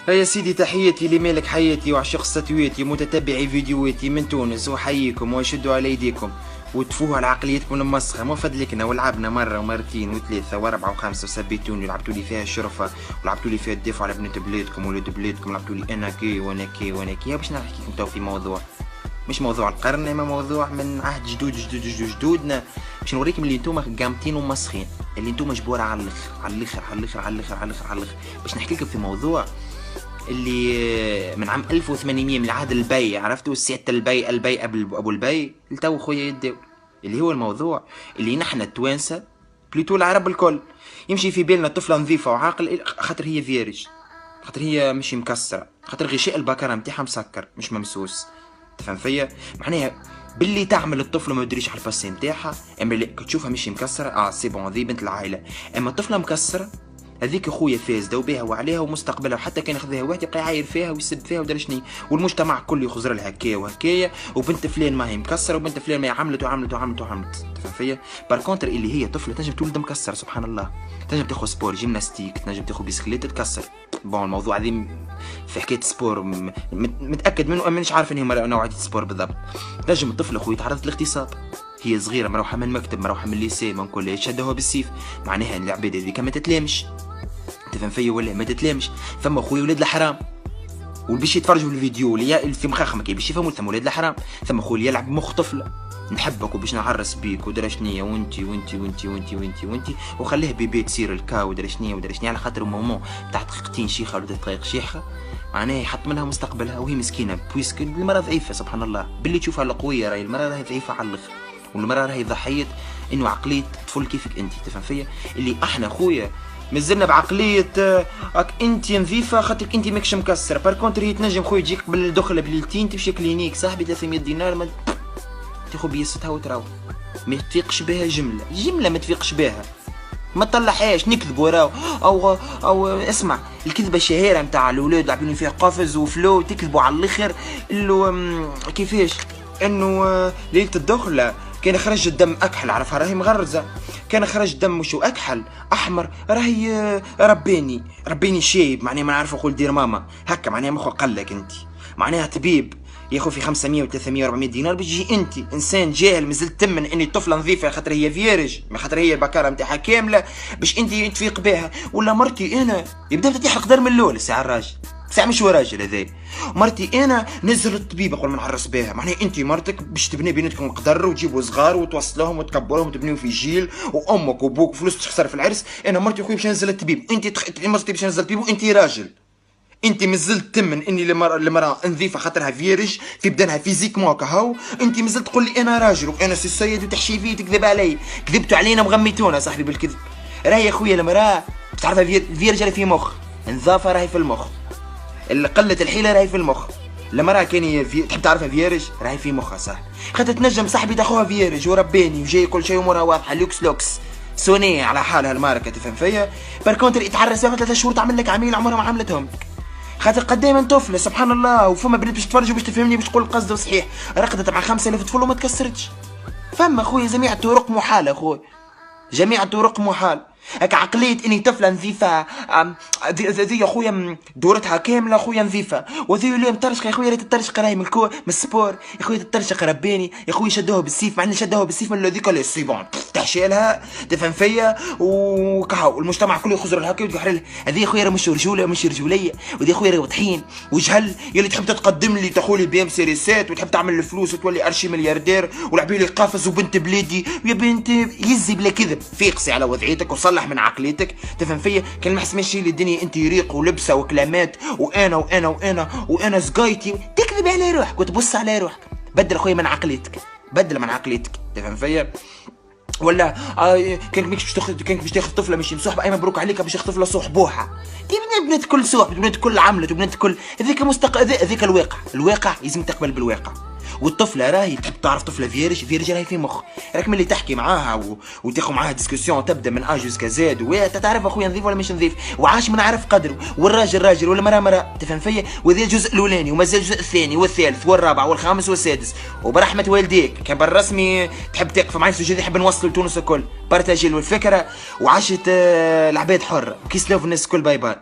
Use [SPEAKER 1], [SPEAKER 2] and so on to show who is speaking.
[SPEAKER 1] يا سيدي، تحياتي لمالك حياتي وعشق ستوياتي متتبعي فيديوهاتي من تونس، وحييكم وشدوا على ايديكم وتفوهوا على عقليتكم المسخه. ما فضلكنا ولعبنا مره ومرتين وثلاثه واربعه وخمسه وسبيتوني ولعبتوا لي فيها الشرفه ولعبتوا لي فيها الدفاع على بنات بلادكم ولاد بلادكم، لعبتوا لي انا كي وانا كي وانا كي. باش نحكي لكم تو في موضوع مش موضوع القرن، اما موضوع من عهد جدودنا، باش نوريكم اللي انتم قامتين ومسخين، اللي انتم جبوره على الاخر على الاخر على الاخر على الاخر على الاخر على الاخر. باش نحكي لكم في موضوع اللي من عام 1800 من عهد البي، عرفتوا سيادة البي ابو البي لتو خويا يداو، اللي هو الموضوع اللي نحن التوانسه بليتو العرب الكل يمشي في بالنا طفله نظيفه وعاقل، خاطر هي فيرج، خاطر هي مش مكسره، خاطر غشاء البكره نتاعها مسكر مش ممسوس. تفهم فيا؟ معناها باللي تعمل الطفله ما يدريش على الباسي نتاعها، اما اللي تشوفها مش مكسره سي بون ذي بنت العائله. اما الطفله مكسره هذيك خويا فاسده وبيها وعليها ومستقبلها، وحتى كان ياخذها واحد يبقى يعاير فيها ويسب فيها ودرا شني، والمجتمع كله يخزر لها هكايا وهكايا، وبنت فلان ما هي مكسره وبنت فلان ما هي عملت وعملت وعملت وعملت. تفهم فيا؟ باركونتر اللي هي طفله تنجم تولد مكسر سبحان الله، تنجم تاخذ سبور جيمناستيك، تنجم تاخذ بسكليت تتكسر. بون الموضوع هذه في حكايه سبور متاكد منه، اما مش عارف انه نوعيه السبور بالضبط. تنجم الطفله خويا تعرضت للاغتصاب، هي صغيره مروحه من المكتب مروحه من الليسي من كل شدوها بالسيف، معناها العباد هذيك ما تتلامش. تفهم فيا ولا ما تتلامش؟ ثم خويا ولاد الحرام واللي باش يتفرجوا في الفيديو اللي في مخاخهم كي باش يفهموا، ثم ولاد الحرام، ثم خويا يلعب مخ طفله، نحبك وباش نعرس بيك ودرا شنيا وانتي وانتي وانتي وانتي وانتي وانتي، وخليه بيبي تصير الكا ودرا شنيا ودرا شنيا، على خاطر مومون تاع دقيقتين شيخه ولا دقائق شيخه، معناها يحط منها مستقبلها وهي مسكينه بويسك المراه ضعيفه سبحان الله. باللي تشوفها القويه راهي المراه راهي ضعيفه على الاخر، والمراه راهي ضحيه انه عقليه طفل كيفك انت. تفهم فيا؟ اللي احنا خويا مازلنا بعقليه راك انت نظيفه خاطرك انت ماكش مكسره. بار كونتر هي تنجم خويا تجيك قبل الدخله بليلتين تمشي كلينيك صاحبي 300 دينار ما تاخذ بيستها وتروح، ما تفيقش بها جمله ما تفيقش بها، ما تطلعهاش نكذبوا راهو او اسمع الكذبه الشهيره نتاع الاولاد لاعبين فيها قفز وفلو تكذبوا على الاخر. كيفاش انه ليله الدخله كان خرج الدم اكحل، عرفها راهي مغرزه، كان خرج دم شو اكحل احمر راهي ربيني شايب، معناها ما نعرف نقول دير ماما هكا، معناها مخو قلك انت، معناها طبيب ياخذ في 500 و300 و400 دينار باش تجي انت انسان جاهل مازلت تمن اني طفله نظيفه خاطر هي فيرج، خاطر هي البكاره نتاعها كامله باش انت تفيق بها. ولا مرتي انا يبدا تحرق دار من الاول الساعه الراجل ساعه مش راجل هذا، مرتي انا نزل الطبيب قبل ما نعرس بها، معناها انت مرتك باش تبني بيناتكم قدر وتجيبوا صغار وتوصلوهم وتكبروهم وتبنيو في جيل، وامك وابوك فلوس تخسر في العرس. انا مرتي خويا باش ننزل الطبيب، انت مرتي باش ننزل الطبيب وانت راجل، انت مازلت تمن اني المراه نظيفه خاطرها فيرج في بدنها فيزيكمون كهو، انت مازلت تقول لي انا راجل وانا سي السيد وتحشي فيه تكذب علي، كذبتوا علينا وغميتونا صاحبي بالكذب. راهي يا خويا المراه بتعرفها فيرج راهي في مخ، النظافه راهي في المخ، قله الحيله راهي في المخ. المراه كان تحب تعرفها فيرج راهي في مخها صاحبي، خاطر تنجم صاحبي تاخوها فيرج ورباني وجاي كل شيء امورها واضحه لوكس سونيه على حالها الماركه. تفهم فيا؟ باركونتر يتعرس فيها 3 شهور تعمل لك عميل عمرها ما عملتهم، خاطر قدام طفله سبحان الله، وفما بنات باش تفرجوا باش تفهمني باش تقول القصد صحيح، رقدت مع 5000 طفل وما تكسرتش. فما خويا جميع الطرق محاله خويا، جميع الطرق محال. هكا عقليه اني طفله نظيفه ذي يا خويا دورتها كامله خويا نظيفه، وذي اليوم ترشق يا خويا ريت الترشق راهي من السبور يا خويا الترشق رباني يا خويا شدوها بالسيف، مع اني شدوها بالسيف من هذيك اللي سي بون تحشيلها. تفهم فيا؟ وكهو المجتمع كله يخزر لها هكا ويقول لها هذه يا خويا مش رجوله مش رجوليه، وذي يا خويا طحين وجهل يلي تحب تتقدم لي تاخولي بي ام سيريسات وتحب تعمل الفلوس وتولي ارشي ملياردير ولعبي لي قافز وبنت بلادي يا بنت يزي بلا كذب، فيقسي على وضعيتك وصلح من عقليتك. تفهم فيا؟ كان ما حسماش لي الدنيا انت ريق ولبسه وكلامات وانا وانا وانا وانا سقايتي تكذب على روحك وتبص على روحك. بدل خويا من عقليتك، بدل من عقليتك. تفهم فيا؟ ولا كانك باش تاخذ طفله مش مصاحبه، اي مبروك عليك باش تاخذ طفله صحبوها، بنات كل صاحب بنات كل عملت وبنات كل هذيك هذيك الواقع لازم تقبل بالواقع. والطفله راهي تحب تعرف طفله فيرج راهي في مخ، راك ملي تحكي معاها وتاخذ معاها ديسكسيون تبدا من ا جوسكا زاد وتعرف اخويا نظيف ولا مش نظيف، وعاش من عارف قدره، والراجل راجل والمراه مراه. تفهم فيا؟ وهذا الجزء الاولاني ومازال الجزء الثاني والثالث والرابع والخامس والسادس، وبرحمه والديك كان بالرسمي تحب تقف معي السجاد يحب نوصل لتونس الكل بارتاجي له الفكره، وعاشت العباد حره وكيسلاو في الناس الكل. باي باي.